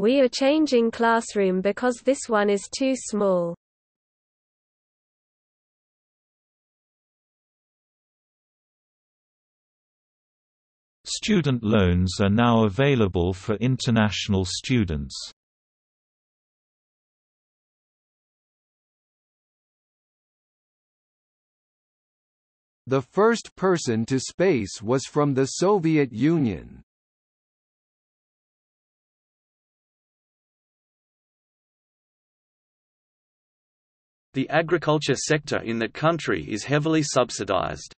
We are changing classroom because this one is too small. Student loans are now available for international students. The first person to space was from the Soviet Union. The agriculture sector in the country is heavily subsidized.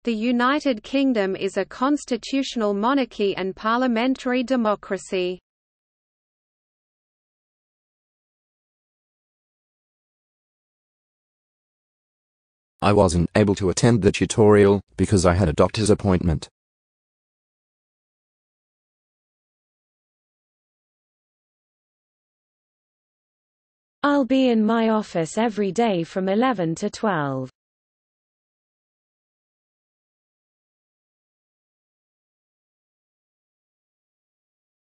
The United Kingdom is a constitutional monarchy and parliamentary democracy. I wasn't able to attend the tutorial because I had a doctor's appointment. I'll be in my office every day from 11 to 12.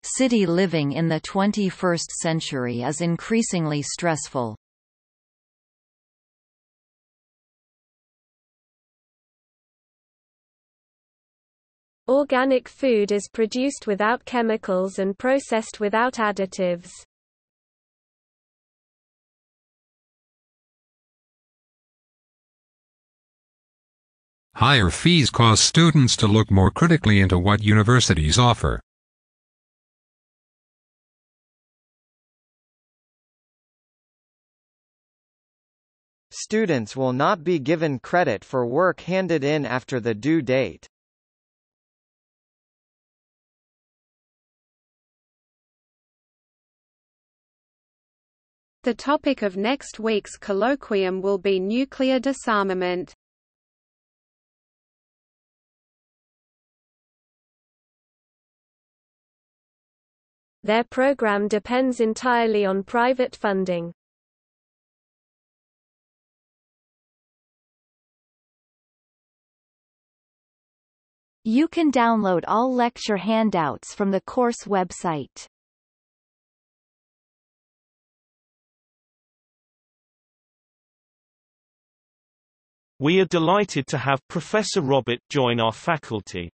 City living in the 21st century is increasingly stressful. Organic food is produced without chemicals and processed without additives. Higher fees cause students to look more critically into what universities offer. Students will not be given credit for work handed in after the due date. The topic of next week's colloquium will be nuclear disarmament. Their program depends entirely on private funding. You can download all lecture handouts from the course website. We are delighted to have Professor Robert join our faculty.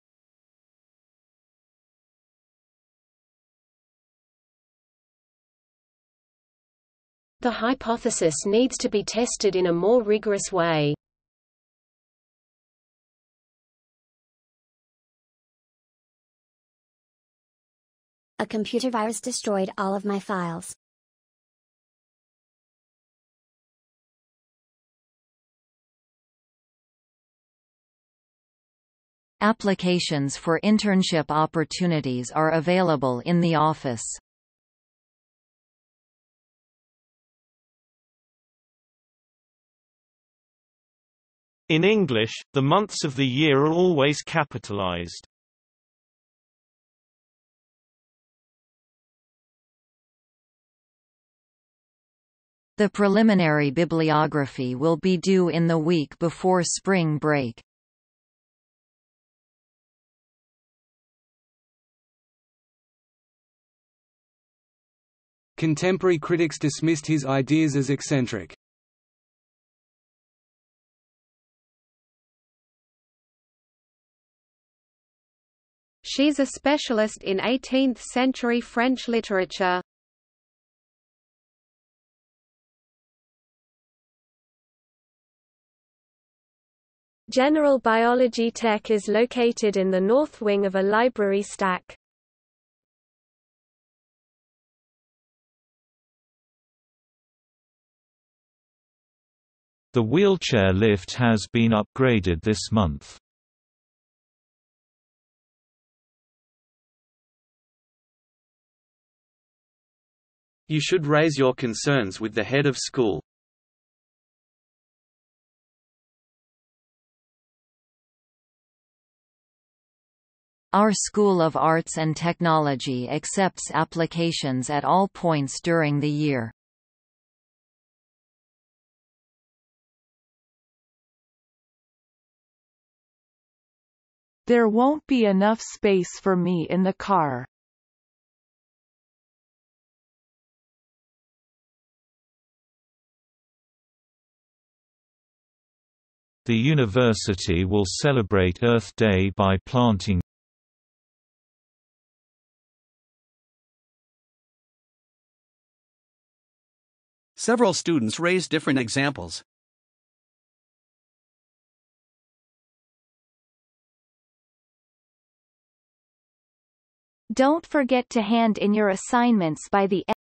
The hypothesis needs to be tested in a more rigorous way. A computer virus destroyed all of my files. Applications for internship opportunities are available in the office. In English, the months of the year are always capitalized. The preliminary bibliography will be due in the week before spring break. Contemporary critics dismissed his ideas as eccentric. She's a specialist in 18th-century French literature. General Biology Tech is located in the north wing of a library stack. The wheelchair lift has been upgraded this month. You should raise your concerns with the head of school. Our School of Arts and Technology accepts applications at all points during the year. There won't be enough space for me in the car. The university will celebrate Earth Day by planting. Several students raised different examples. Don't forget to hand in your assignments by the end.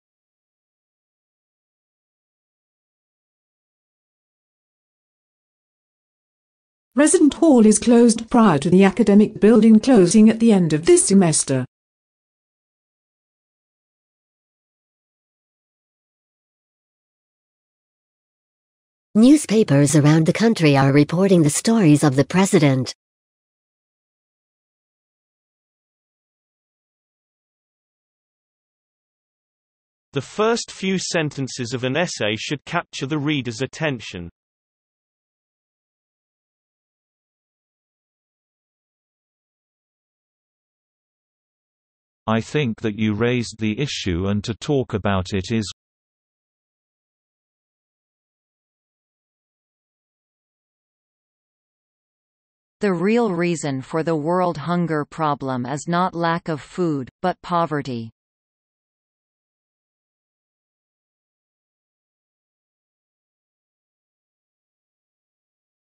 Resident Hall is closed prior to the academic building closing at the end of this semester. Newspapers around the country are reporting the stories of the president. The first few sentences of an essay should capture the reader's attention. I think that you raised the issue and to talk about it is. The real reason for the world hunger problem is not lack of food, but poverty.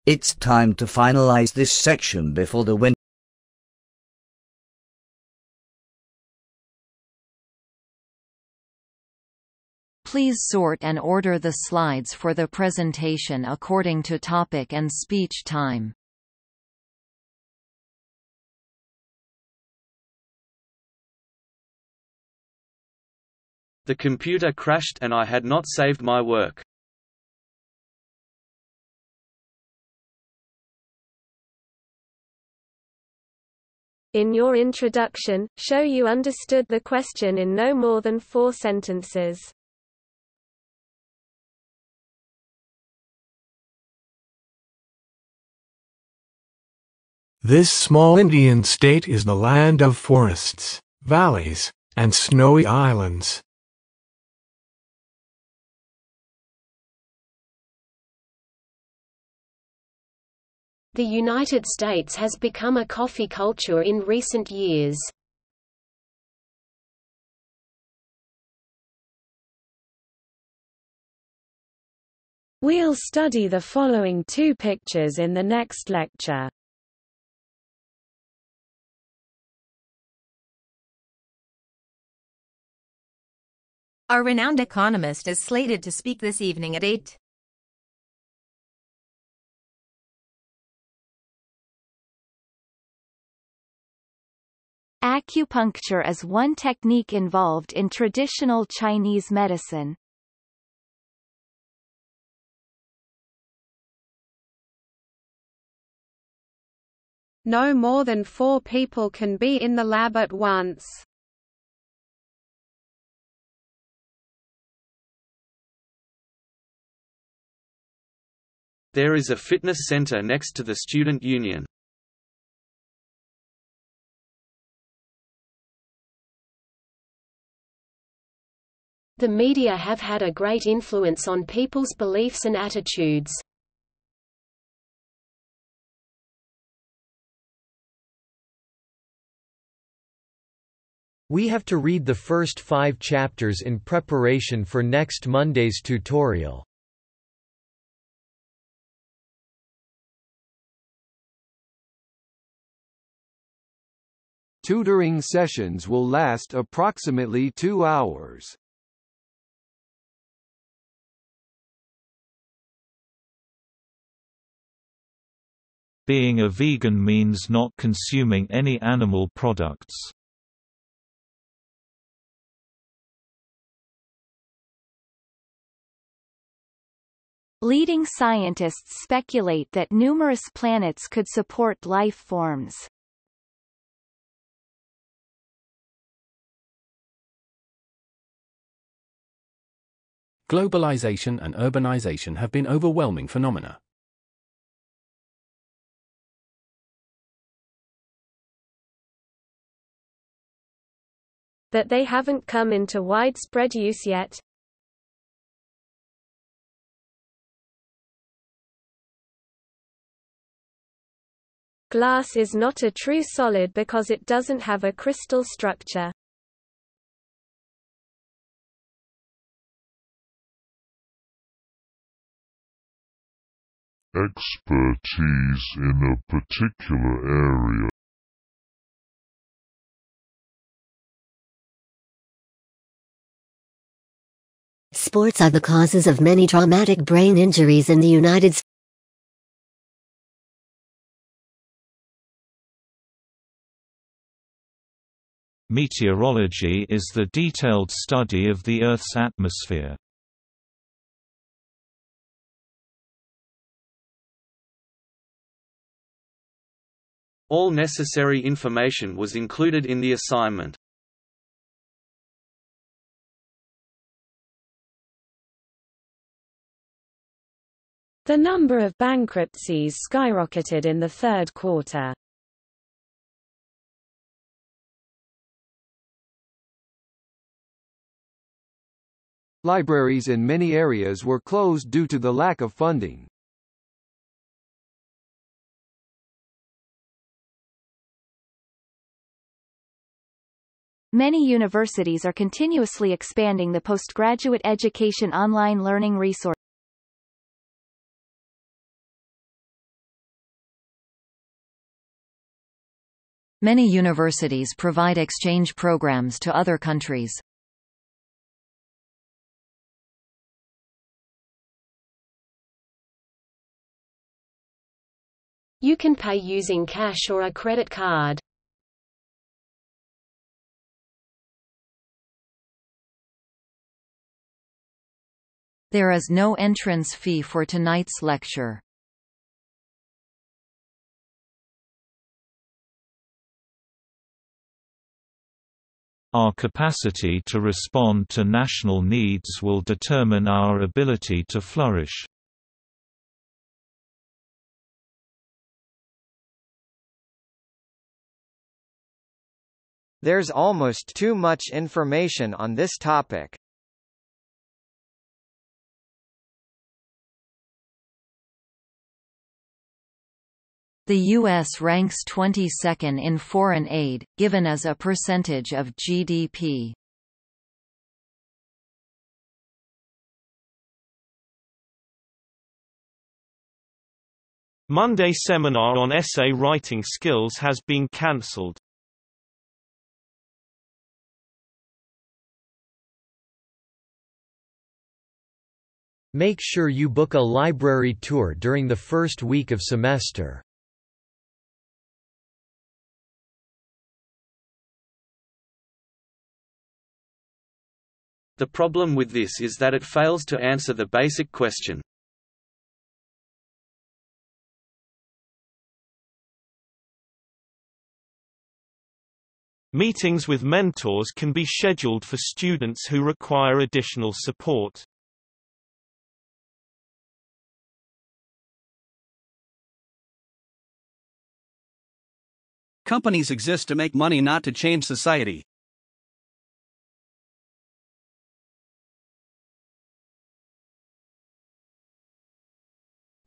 It's time to finalize this section before the winter. Please sort and order the slides for the presentation according to topic and speech time. The computer crashed and I had not saved my work. In your introduction, show you understood the question in no more than 4 sentences. This small Indian state is the land of forests, valleys, and snowy islands. The United States has become a coffee culture in recent years. We'll study the following 2 pictures in the next lecture. Our renowned economist is slated to speak this evening at 8. Acupuncture is one technique involved in traditional Chinese medicine. No more than 4 people can be in the lab at once. There is a fitness center next to the student union. The media have had a great influence on people's beliefs and attitudes. We have to read the first 5 chapters in preparation for next Monday's tutorial. Tutoring sessions will last approximately 2 hours. Being a vegan means not consuming any animal products. Leading scientists speculate that numerous planets could support life forms. Globalization and urbanization have been overwhelming phenomena. but they haven't come into widespread use yet. Glass is not a true solid because it doesn't have a crystal structure. Expertise in a particular area. Sports are the causes of many traumatic brain injuries in the United States. Meteorology is the detailed study of the Earth's atmosphere. All necessary information was included in the assignment. The number of bankruptcies skyrocketed in the third quarter. Libraries in many areas were closed due to the lack of funding. Many universities are continuously expanding the postgraduate education online learning resource. Many universities provide exchange programs to other countries. You can pay using cash or a credit card. There is no entrance fee for tonight's lecture. Our capacity to respond to national needs will determine our ability to flourish. There's almost too much information on this topic. The U.S. ranks 22nd in foreign aid, given as a percentage of GDP. Monday seminar on essay writing skills has been cancelled. Make sure you book a library tour during the first week of semester. The problem with this is that it fails to answer the basic question. Meetings with mentors can be scheduled for students who require additional support. Companies exist to make money, not to change society.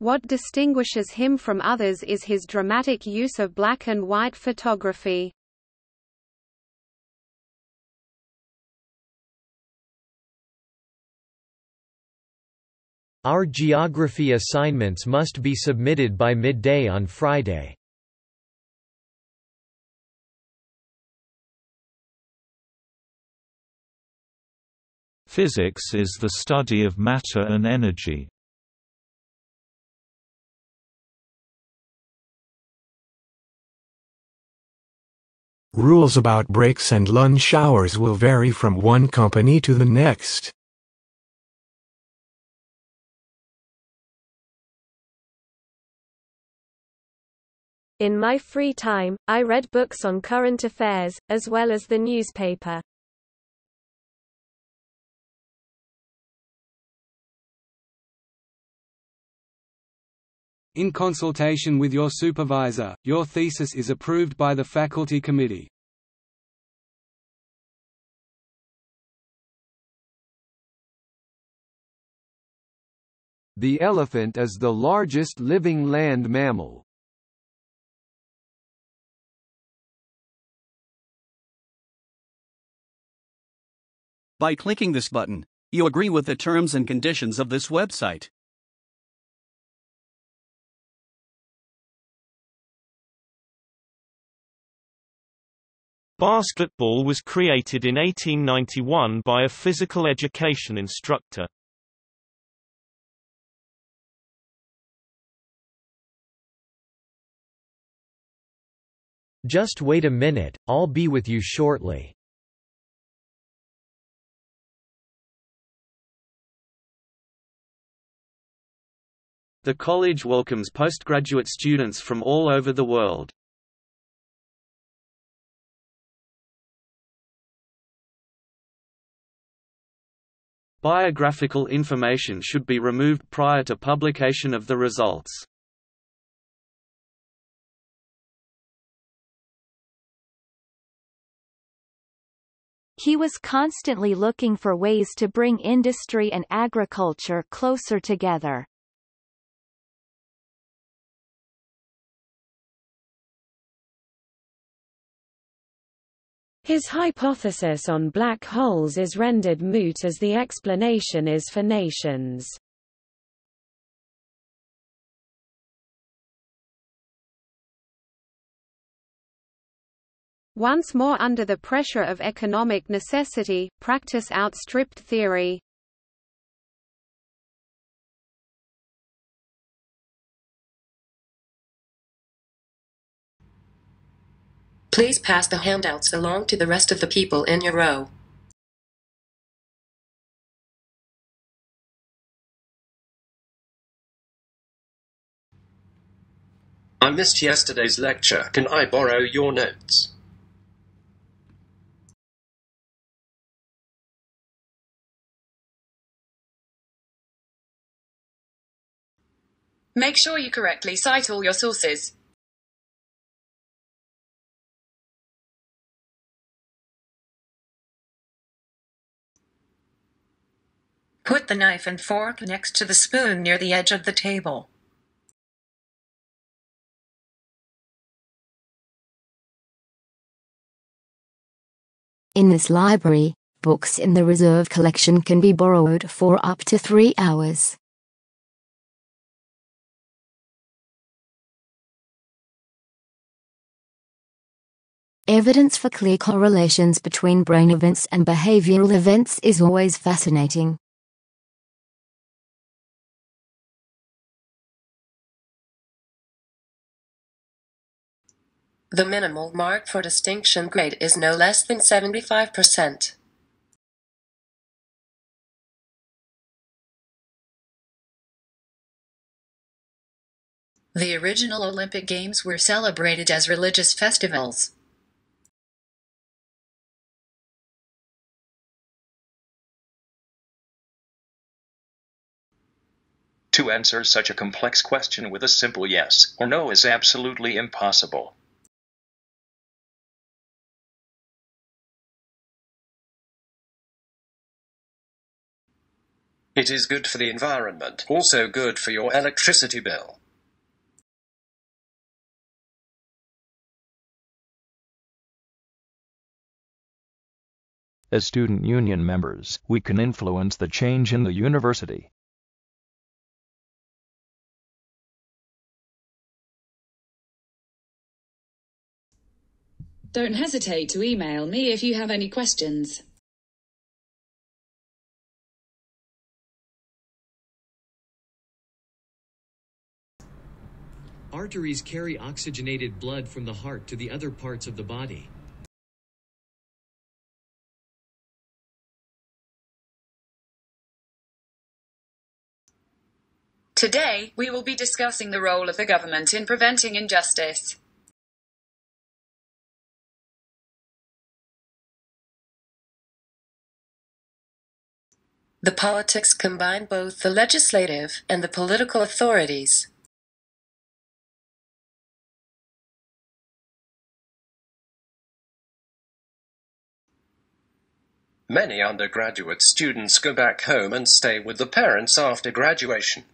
What distinguishes him from others is his dramatic use of black and white photography. Our geography assignments must be submitted by midday on Friday. Physics is the study of matter and energy. Rules about breaks and lunch hours will vary from one company to the next. In my free time, I read books on current affairs, as well as the newspaper. In consultation with your supervisor, your thesis is approved by the faculty committee. The elephant is the largest living land mammal. By clicking this button, you agree with the terms and conditions of this website. Basketball was created in 1891 by a physical education instructor. Just wait a minute, I'll be with you shortly. The college welcomes postgraduate students from all over the world. Biographical information should be removed prior to publication of the results. He was constantly looking for ways to bring industry and agriculture closer together. His hypothesis on black holes is rendered moot as the explanation is for nations. Once more under the pressure of economic necessity, practice outstripped theory. Please pass the handouts along to the rest of the people in your row. I missed yesterday's lecture. Can I borrow your notes? Make sure you correctly cite all your sources. Put the knife and fork next to the spoon near the edge of the table. In this library, books in the reserve collection can be borrowed for up to 3 hours. Evidence for clear correlations between brain events and behavioral events is always fascinating. The minimal mark for distinction grade is no less than 75%. The original Olympic Games were celebrated as religious festivals. To answer such a complex question with a simple yes or no is absolutely impossible. It is good for the environment, also good for your electricity bill. As student union members, we can influence the change in the university. Don't hesitate to email me if you have any questions. Arteries carry oxygenated blood from the heart to the other parts of the body. Today, we will be discussing the role of the government in preventing injustice. The politics combine both the legislative and the political authorities. Many undergraduate students go back home and stay with the parents after graduation.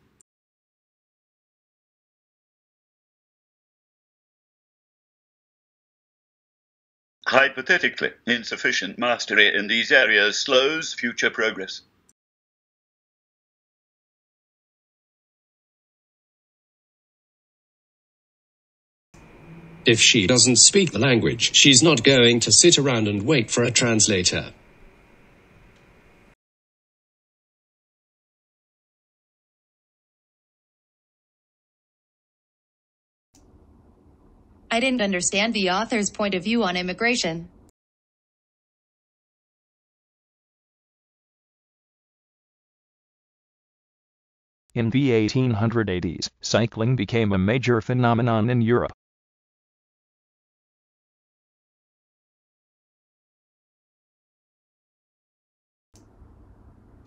Hypothetically, insufficient mastery in these areas slows future progress. If she doesn't speak the language, she's not going to sit around and wait for a translator. I didn't understand the author's point of view on immigration. In the 1880s, cycling became a major phenomenon in Europe.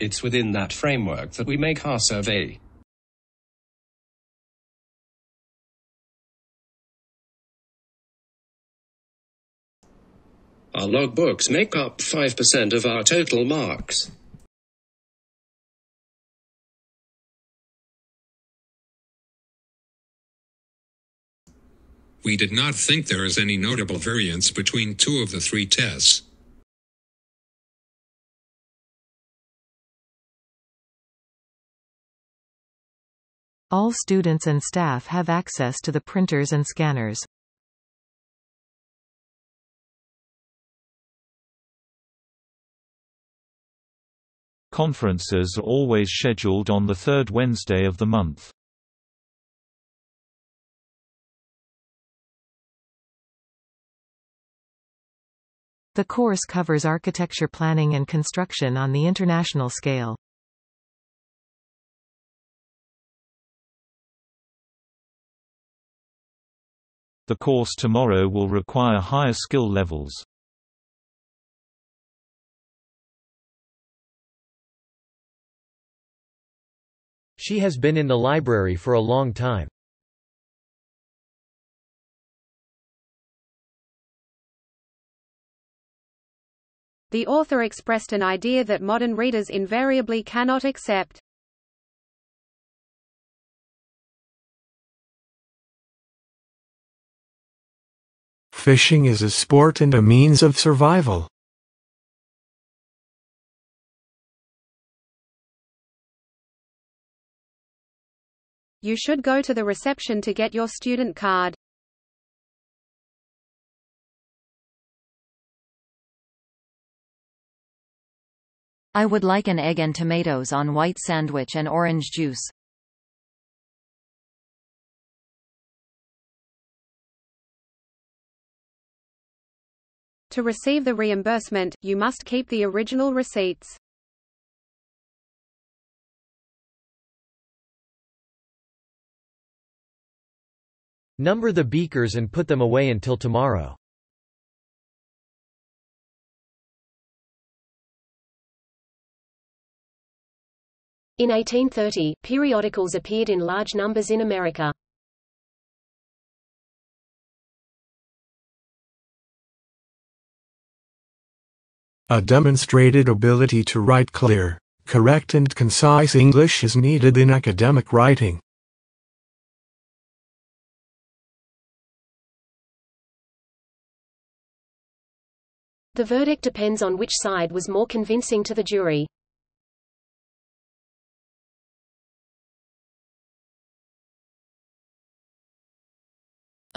It's within that framework that we make our survey. Our logbooks make up 5% of our total marks. We did not think there is any notable variance between two of the three tests. All students and staff have access to the printers and scanners. Conferences are always scheduled on the third Wednesday of the month. The course covers architecture planning and construction on the international scale. The course tomorrow will require higher skill levels. She has been in the library for a long time. The author expressed an idea that modern readers invariably cannot accept. Fishing is a sport and a means of survival. You should go to the reception to get your student card. I would like an egg and tomatoes on white sandwich and orange juice. To receive the reimbursement, you must keep the original receipts. Number the beakers and put them away until tomorrow. In 1830, periodicals appeared in large numbers in America. A demonstrated ability to write clear, correct and concise English is needed in academic writing. The verdict depends on which side was more convincing to the jury.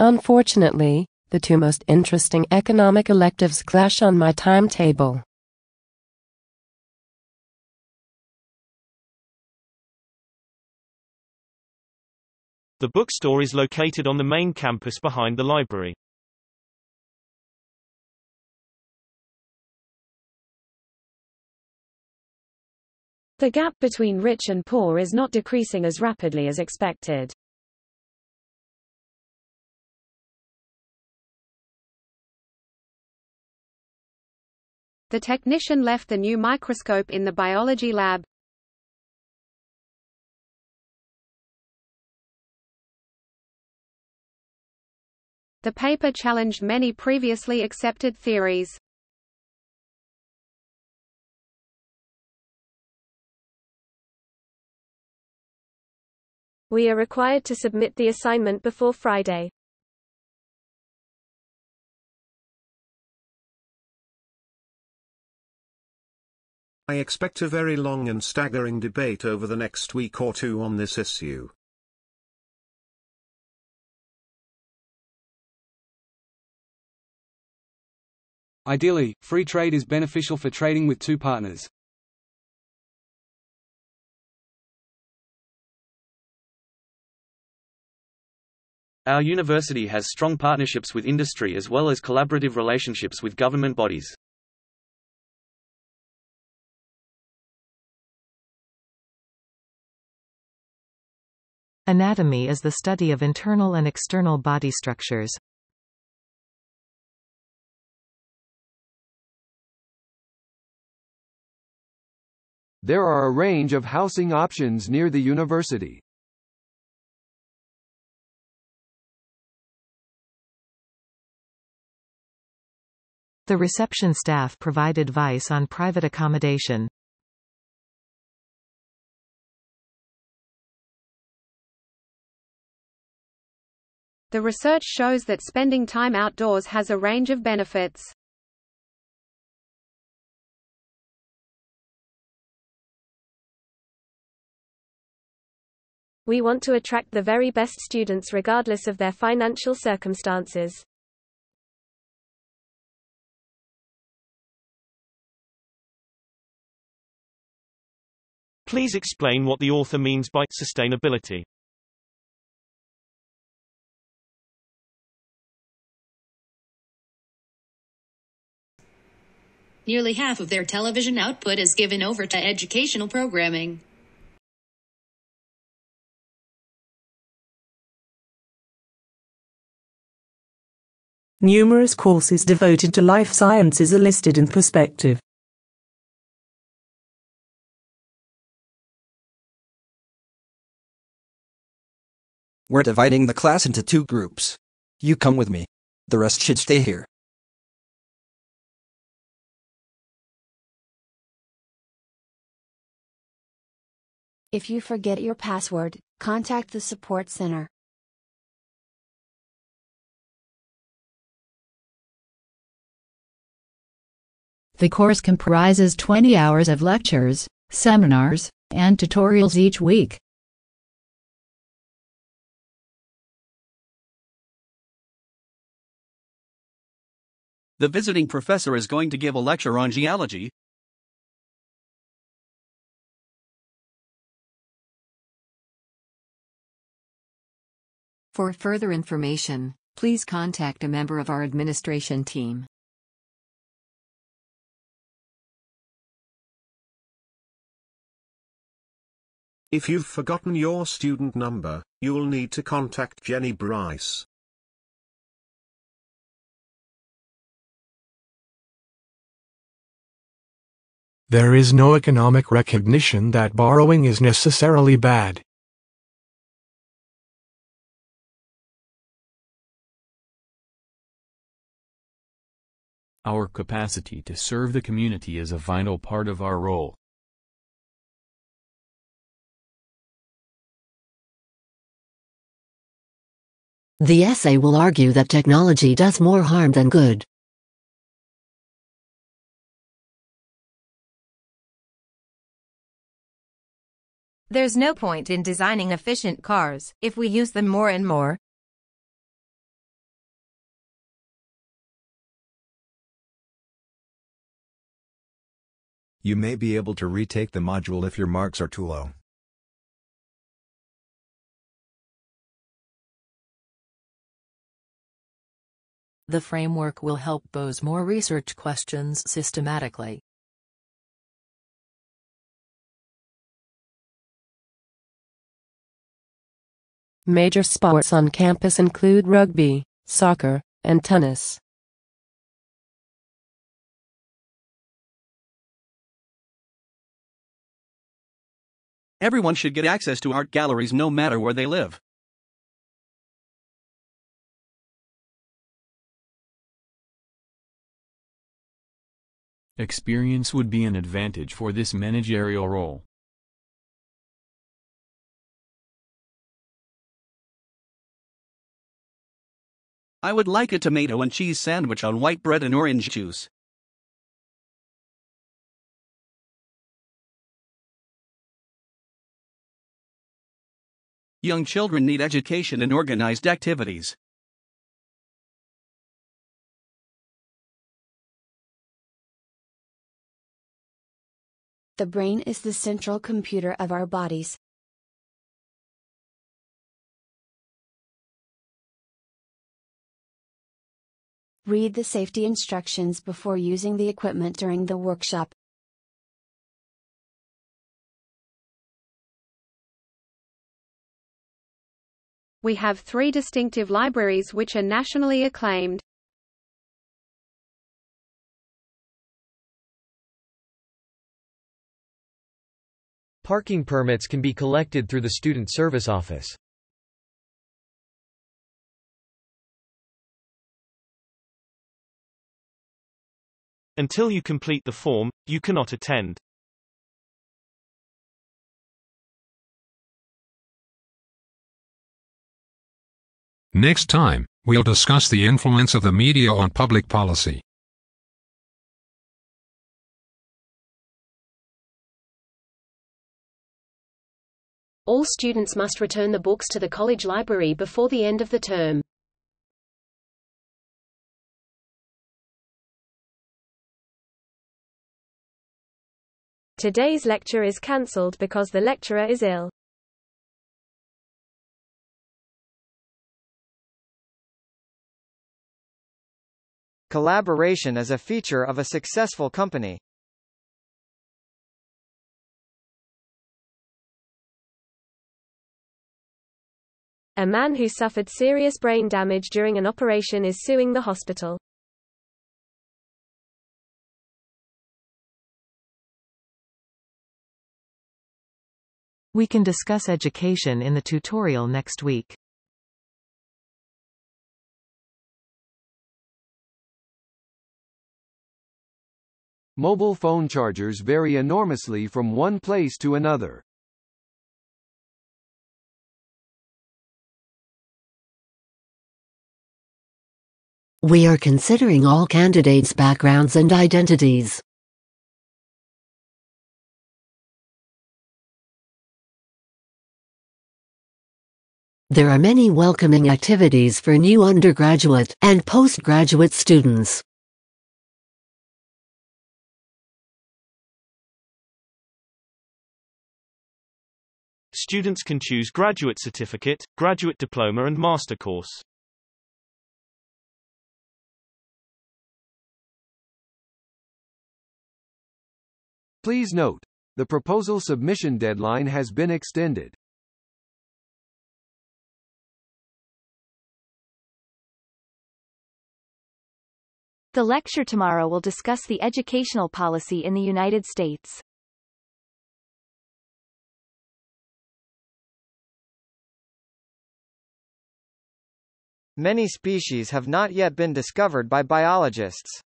Unfortunately, the two most interesting economic electives clash on my timetable. The bookstore is located on the main campus behind the library. The gap between rich and poor is not decreasing as rapidly as expected. The technician left the new microscope in the biology lab. The paper challenged many previously accepted theories. We are required to submit the assignment before Friday. I expect a very long and staggering debate over the next week or two on this issue. Ideally, free trade is beneficial for trading with two partners. Our university has strong partnerships with industry as well as collaborative relationships with government bodies. Anatomy is the study of internal and external body structures. There are a range of housing options near the university. The reception staff provide advice on private accommodation. The research shows that spending time outdoors has a range of benefits. We want to attract the very best students regardless of their financial circumstances. Please explain what the author means by sustainability. Nearly half of their television output is given over to educational programming. Numerous courses devoted to life sciences are listed in perspective. We're dividing the class into 2 groups. You come with me. The rest should stay here. If you forget your password, contact the support center. The course comprises 20 hours of lectures, seminars, and tutorials each week. The visiting professor is going to give a lecture on geology. For further information, please contact a member of our administration team. If you've forgotten your student number, you'll need to contact Jenny Bryce. There is no economic recognition that borrowing is necessarily bad. Our capacity to serve the community is a vital part of our role. The essay will argue that technology does more harm than good. There's no point in designing efficient cars if we use them more and more. You may be able to retake the module if your marks are too low. The framework will help pose more research questions systematically. Major sports on campus include rugby, soccer, and tennis. Everyone should get access to art galleries no matter where they live. Experience would be an advantage for this managerial role. I would like a tomato and cheese sandwich on white bread and orange juice. Young children need education and organized activities. The brain is the central computer of our bodies. Read the safety instructions before using the equipment during the workshop. We have 3 distinctive libraries which are nationally acclaimed. Parking permits can be collected through the Student Service Office. Until you complete the form, you cannot attend. Next time, we'll discuss the influence of the media on public policy. All students must return the books to the college library before the end of the term. Today's lecture is cancelled because the lecturer is ill. Collaboration is a feature of a successful company. A man who suffered serious brain damage during an operation is suing the hospital. We can discuss education in the tutorial next week. Mobile phone chargers vary enormously from one place to another. We are considering all candidates' backgrounds and identities. There are many welcoming activities for new undergraduate and postgraduate students. Students can choose graduate certificate, graduate diploma and master course. Please note, the proposal submission deadline has been extended. The lecture tomorrow will discuss the educational policy in the United States. Many species have not yet been discovered by biologists.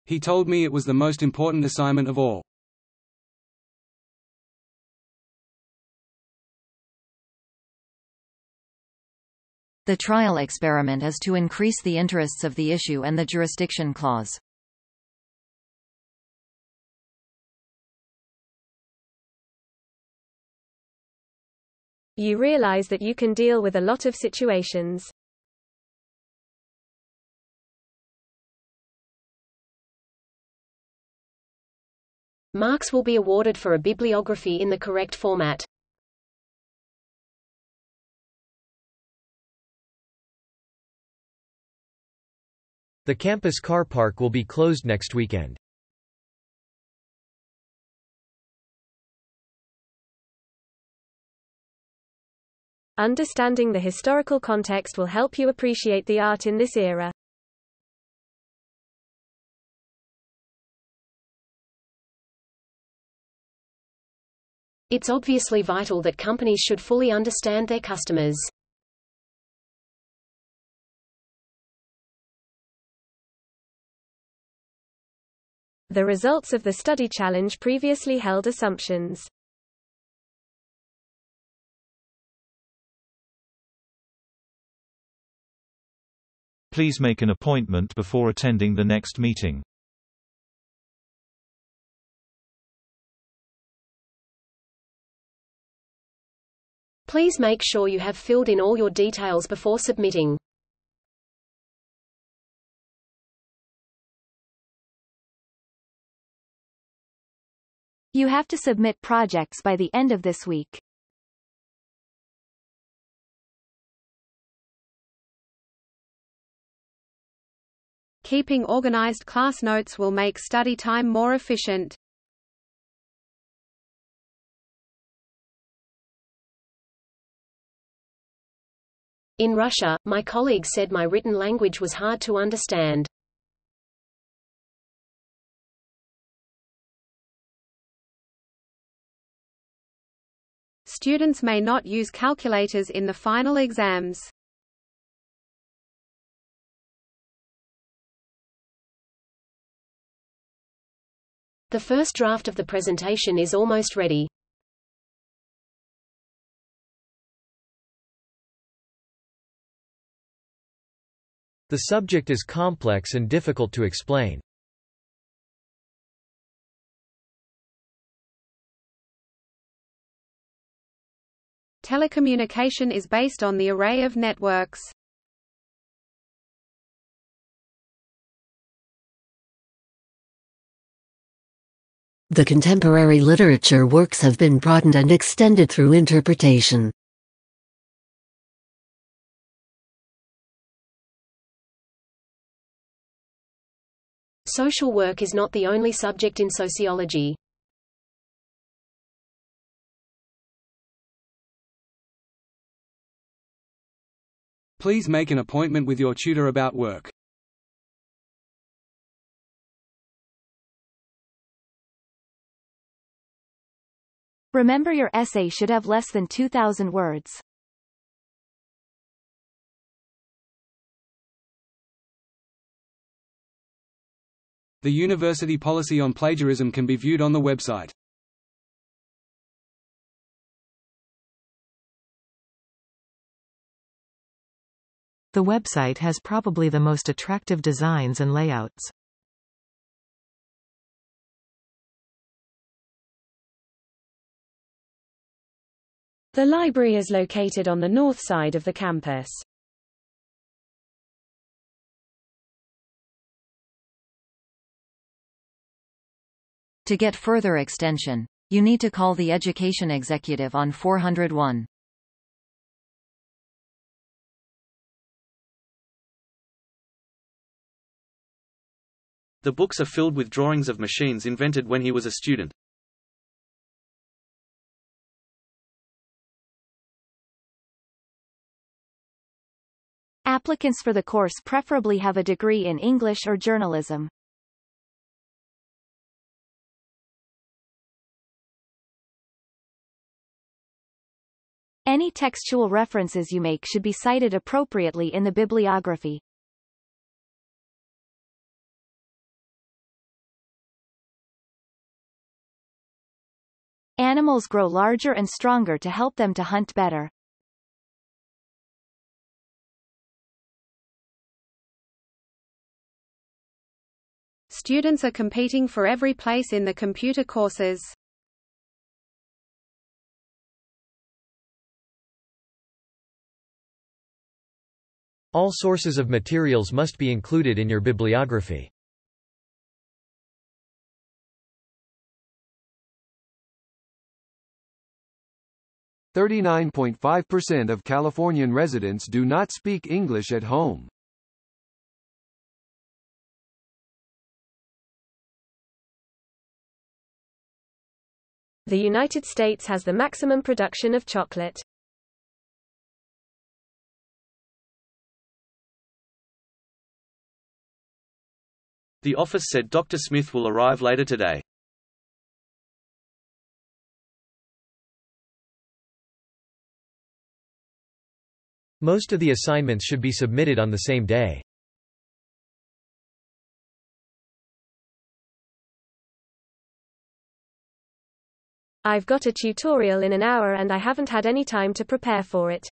He told me it was the most important assignment of all. The trial experiment is to increase the interests of the issue and the jurisdiction clause. You realize that you can deal with a lot of situations. Marks will be awarded for a bibliography in the correct format. The campus car park will be closed next weekend. Understanding the historical context will help you appreciate the art in this era. It's obviously vital that companies should fully understand their customers. The results of the study challenge previously held assumptions. Please make an appointment before attending the next meeting. Please make sure you have filled in all your details before submitting. You have to submit projects by the end of this week. Keeping organized class notes will make study time more efficient. In Russia, my colleagues said my written language was hard to understand. Students may not use calculators in the final exams. The first draft of the presentation is almost ready. The subject is complex and difficult to explain. Telecommunication is based on the array of networks. The contemporary literature works have been broadened and extended through interpretation. Social work is not the only subject in sociology. Please make an appointment with your tutor about work. Remember, your essay should have less than 2,000 words. The university policy on plagiarism can be viewed on the website. The website has probably the most attractive designs and layouts. The library is located on the north side of the campus. To get further extension, you need to call the Education Executive on 401. The books are filled with drawings of machines invented when he was a student. Applicants for the course preferably have a degree in English or journalism. Any textual references you make should be cited appropriately in the bibliography. Animals grow larger and stronger to help them to hunt better. Students are competing for every place in the computer courses. All sources of materials must be included in your bibliography. .5% of Californian residents do not speak English at home. The United States has the maximum production of chocolate. The office said Dr. Smith will arrive later today. Most of the assignments should be submitted on the same day. I've got a tutorial in an hour and I haven't had any time to prepare for it.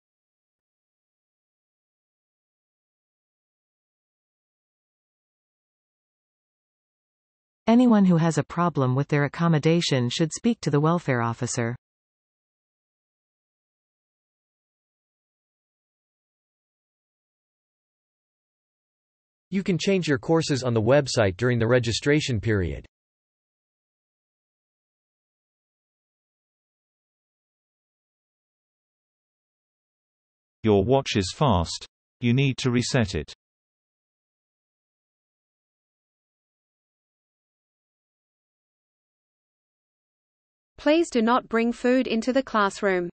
Anyone who has a problem with their accommodation should speak to the welfare officer. You can change your courses on the website during the registration period. Your watch is fast. You need to reset it. Please do not bring food into the classroom.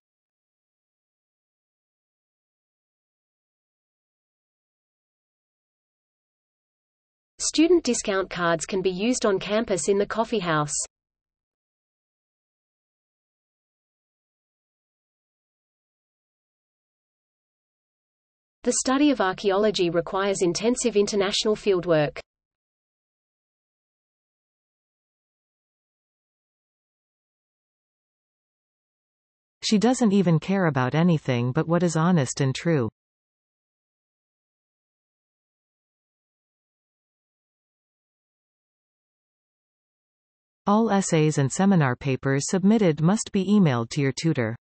Student discount cards can be used on campus in the coffee house. The study of archaeology requires intensive international fieldwork. She doesn't even care about anything but what is honest and true. All essays and seminar papers submitted must be emailed to your tutor.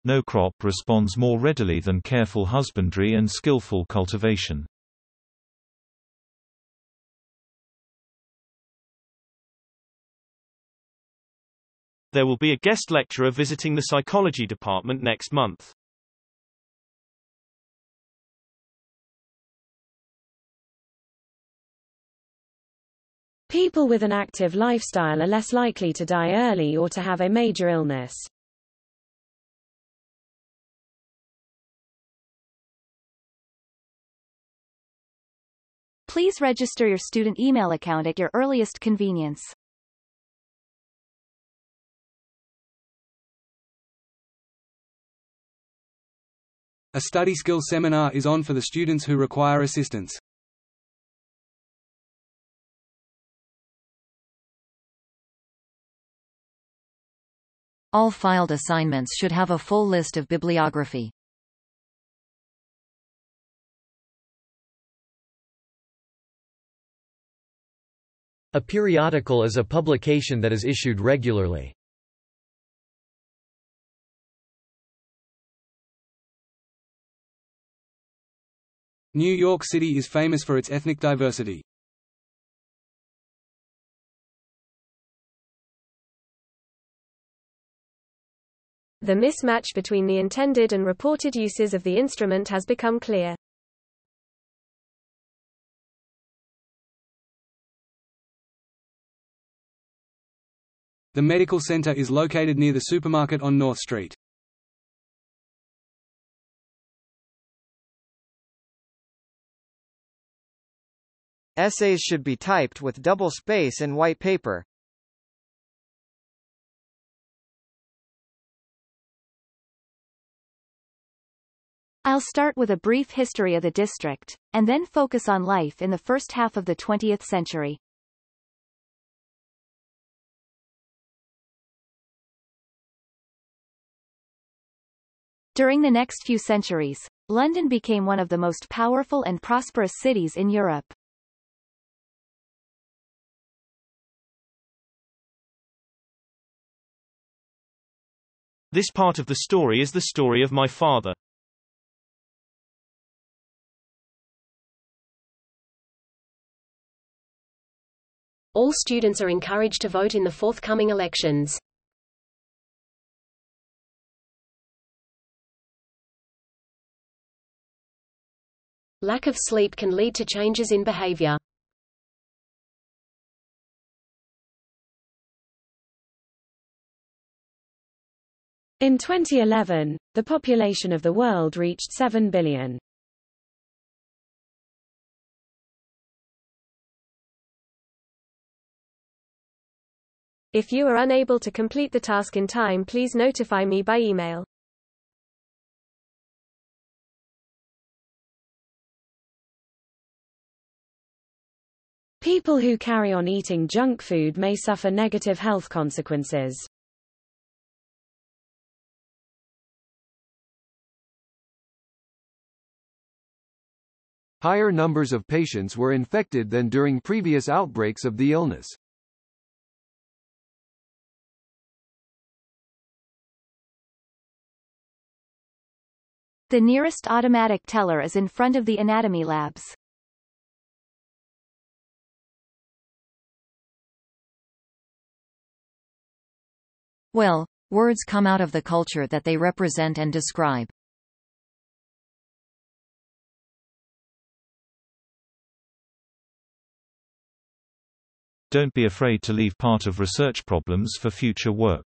No crop responds more readily than careful husbandry and skillful cultivation. There will be a guest lecturer visiting the psychology department next month. People with an active lifestyle are less likely to die early or to have a major illness. Please register your student email account at your earliest convenience. A study skills seminar is on for the students who require assistance. All filed assignments should have a full list of bibliography. A periodical is a publication that is issued regularly. New York City is famous for its ethnic diversity. The mismatch between the intended and reported uses of the instrument has become clear. The medical center is located near the supermarket on North Street. Essays should be typed with double space in white paper. I'll start with a brief history of the district, and then focus on life in the first half of the 20th century. During the next few centuries, London became one of the most powerful and prosperous cities in Europe. This part of the story is the story of my father. All students are encouraged to vote in the forthcoming elections. Lack of sleep can lead to changes in behavior. In 2011, the population of the world reached 7 billion. If you are unable to complete the task in time, please notify me by email. People who carry on eating junk food may suffer negative health consequences. Higher numbers of patients were infected than during previous outbreaks of the illness. The nearest automatic teller is in front of the anatomy labs. Well, words come out of the culture that they represent and describe. Don't be afraid to leave part of research problems for future work.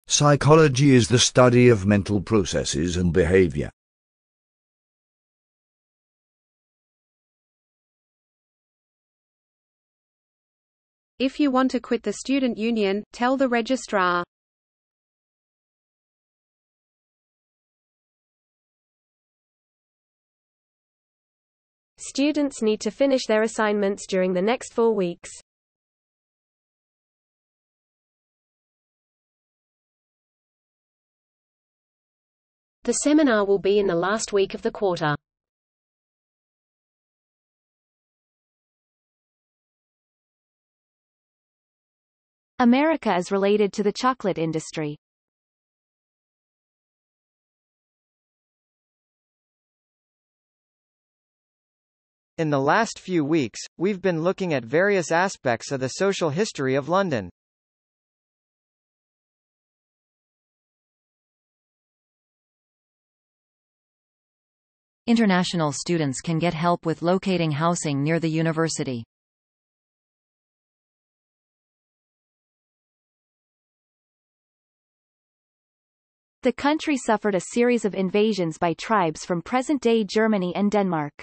Psychology is the study of mental processes and behavior. If you want to quit the student union, tell the registrar. Students need to finish their assignments during the next 4 weeks. The seminar will be in the last week of the quarter. America is related to the chocolate industry. In the last few weeks, we've been looking at various aspects of the social history of London. International students can get help with locating housing near the university. The country suffered a series of invasions by tribes from present-day Germany and Denmark.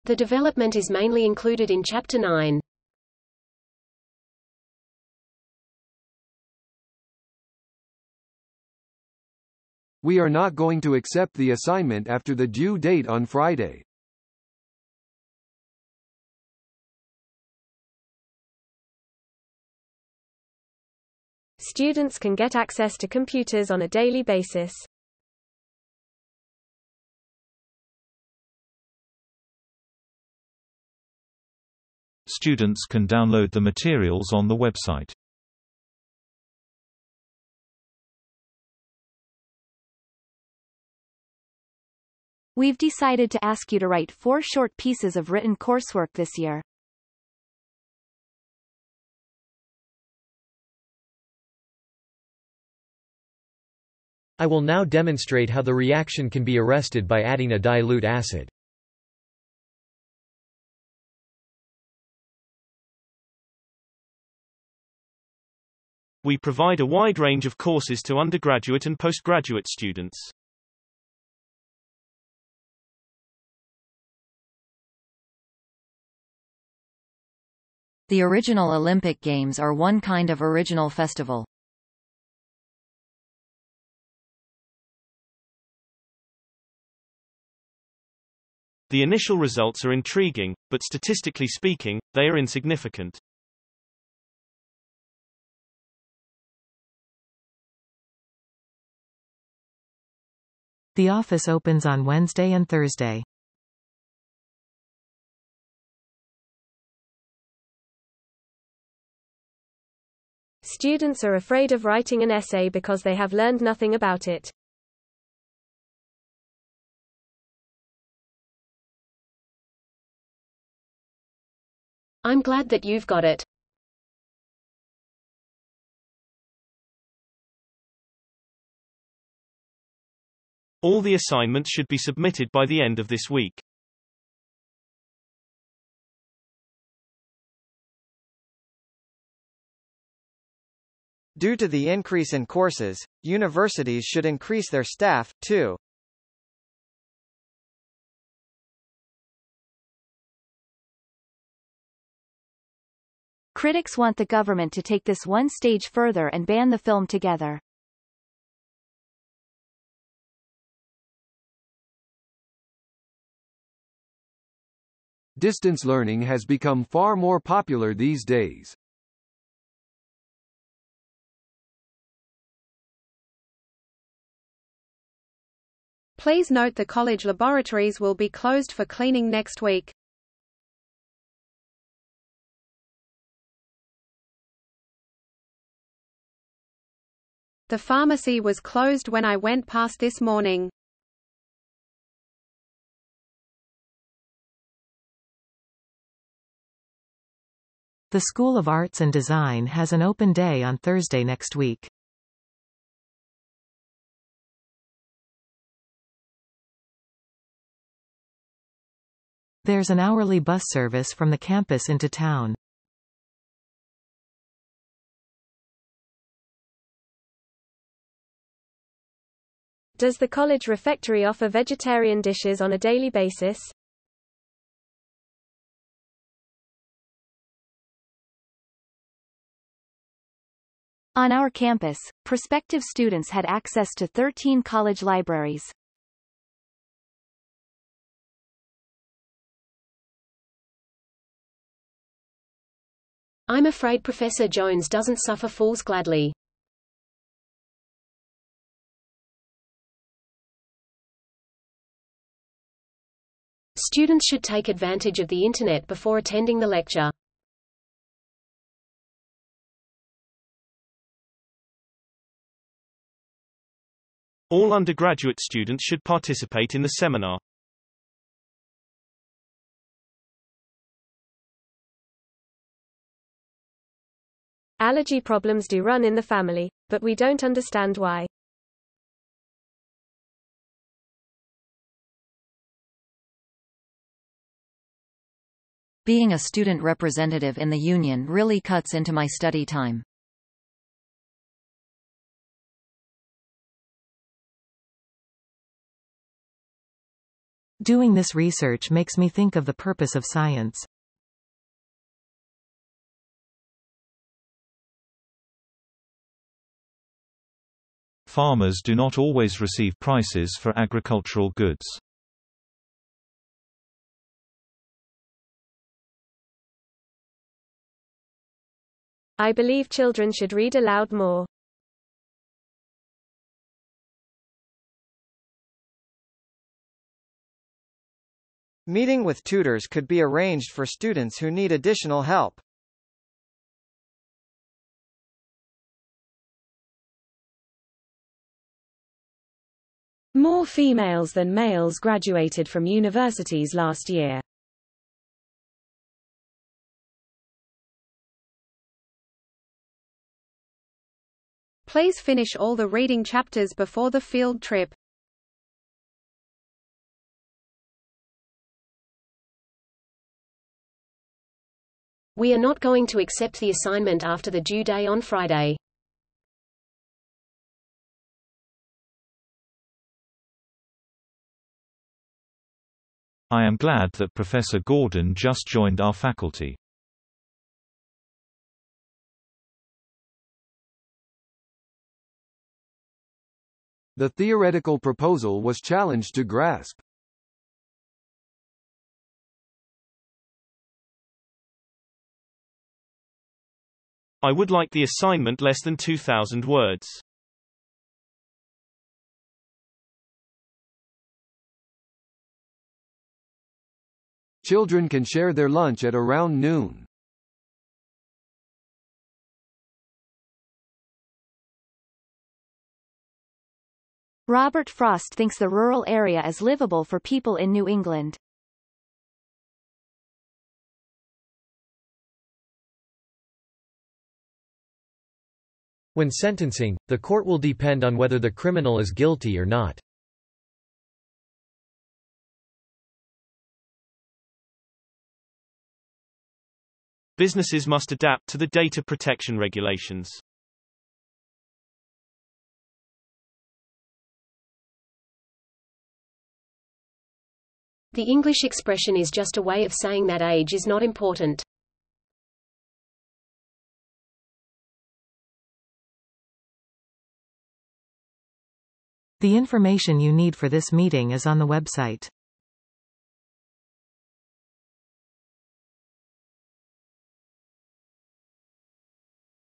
The development is mainly included in Chapter 9. We are not going to accept the assignment after the due date on Friday. Students can get access to computers on a daily basis. Students can download the materials on the website. We've decided to ask you to write 4 short pieces of written coursework this year. I will now demonstrate how the reaction can be arrested by adding a dilute acid. We provide a wide range of courses to undergraduate and postgraduate students. The original Olympic Games are one kind of original festival. The initial results are intriguing, but statistically speaking, they are insignificant. The office opens on Wednesday and Thursday. Students are afraid of writing an essay because they have learned nothing about it. I'm glad that you've got it. All the assignments should be submitted by the end of this week. Due to the increase in courses, universities should increase their staff, too. Critics want the government to take this one stage further and ban the film together. Distance learning has become far more popular these days. Please note the college laboratories will be closed for cleaning next week. The pharmacy was closed when I went past this morning. The School of Arts and Design has an open day on Thursday next week. There's an hourly bus service from the campus into town. Does the college refectory offer vegetarian dishes on a daily basis? On our campus, prospective students had access to 13 college libraries. I'm afraid Professor Jones doesn't suffer fools gladly. Students should take advantage of the Internet before attending the lecture. All undergraduate students should participate in the seminar. Allergy problems do run in the family, but we don't understand why. Being a student representative in the union really cuts into my study time. Doing this research makes me think of the purpose of science. Farmers do not always receive prices for agricultural goods. I believe children should read aloud more. Meeting with tutors could be arranged for students who need additional help. More females than males graduated from universities last year. Please finish all the reading chapters before the field trip. We are not going to accept the assignment after the due day on Friday. I am glad that Professor Gordon just joined our faculty. The theoretical proposal was challenged to grasp. I would like the assignment less than 2,000 words. Children can share their lunch at around noon. Robert Frost thinks the rural area is livable for people in New England. When sentencing, the court will depend on whether the criminal is guilty or not. Businesses must adapt to the data protection regulations. The English expression is just a way of saying that age is not important. The information you need for this meeting is on the website.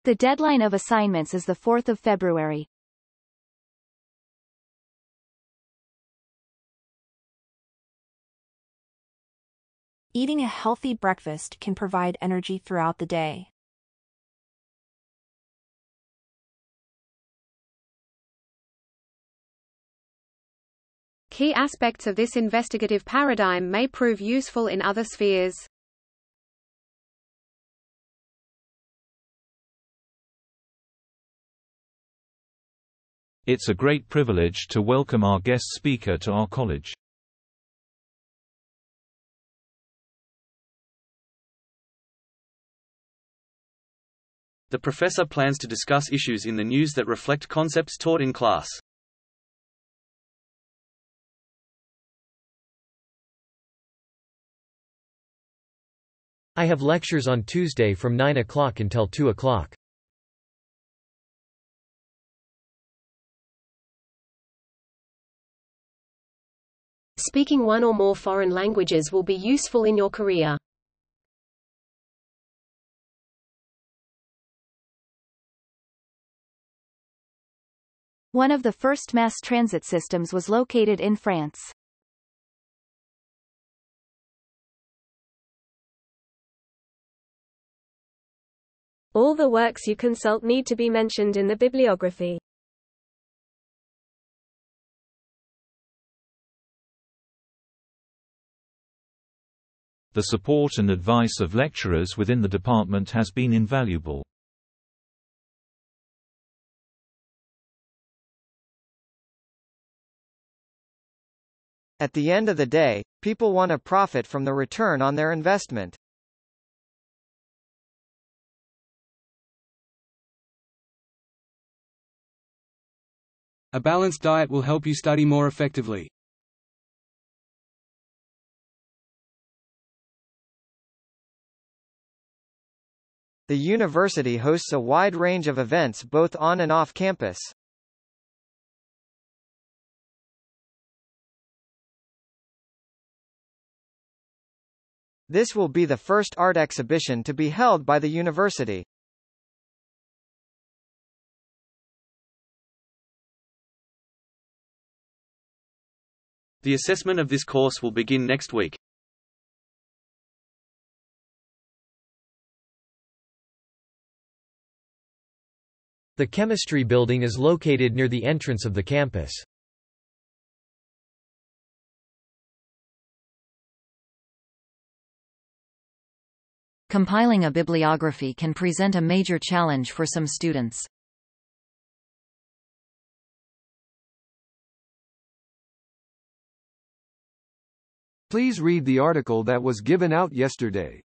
The deadline of assignments is the 4th of February. Eating a healthy breakfast can provide energy throughout the day. Key aspects of this investigative paradigm may prove useful in other spheres. It's a great privilege to welcome our guest speaker to our college. The professor plans to discuss issues in the news that reflect concepts taught in class. I have lectures on Tuesday from 9 o'clock until 2 o'clock. Speaking one or more foreign languages will be useful in your career. One of the first mass transit systems was located in France. All the works you consult need to be mentioned in the bibliography. The support and advice of lecturers within the department has been invaluable. At the end of the day, people want to profit from the return on their investment. A balanced diet will help you study more effectively. The university hosts a wide range of events both on and off campus. This will be the first art exhibition to be held by the university. The assessment of this course will begin next week. The chemistry building is located near the entrance of the campus. Compiling a bibliography can present a major challenge for some students. Please read the article that was given out yesterday.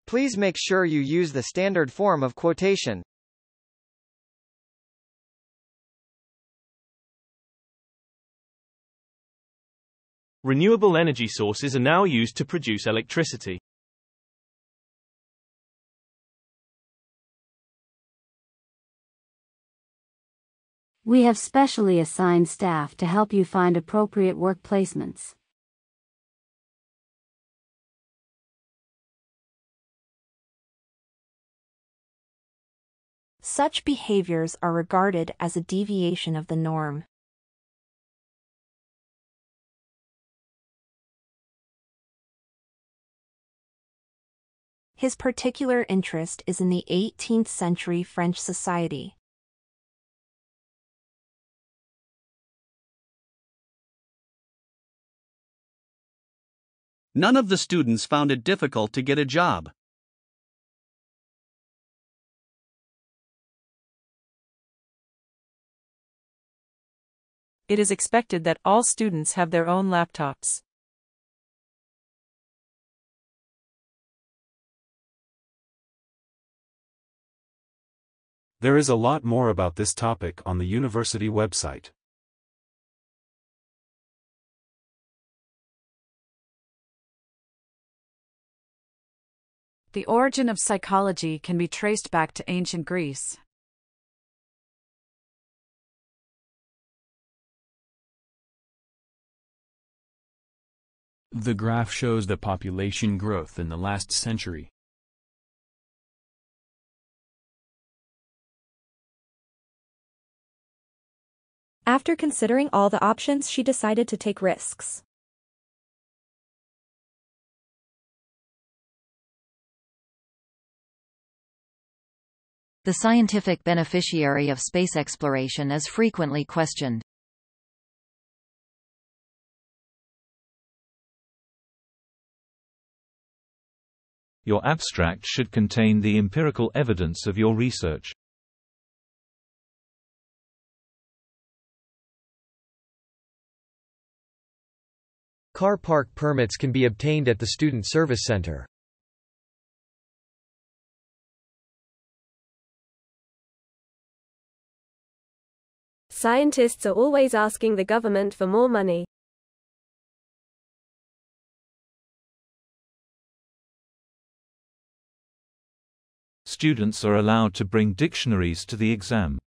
Please make sure you use the standard form of quotation. Renewable energy sources are now used to produce electricity. We have specially assigned staff to help you find appropriate work placements. Such behaviors are regarded as a deviation of the norm. His particular interest is in the 18th century French society. None of the students found it difficult to get a job. It is expected that all students have their own laptops. There is a lot more about this topic on the university website. The origin of psychology can be traced back to ancient Greece. The graph shows the population growth in the last century. After considering all the options, she decided to take risks. The scientific beneficiary of space exploration is frequently questioned. Your abstract should contain the empirical evidence of your research. Car park permits can be obtained at the Student Service Center. Scientists are always asking the government for more money. Students are allowed to bring dictionaries to the exam.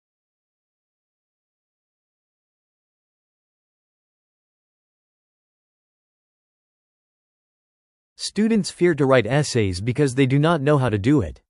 Students fear to write essays because they do not know how to do it.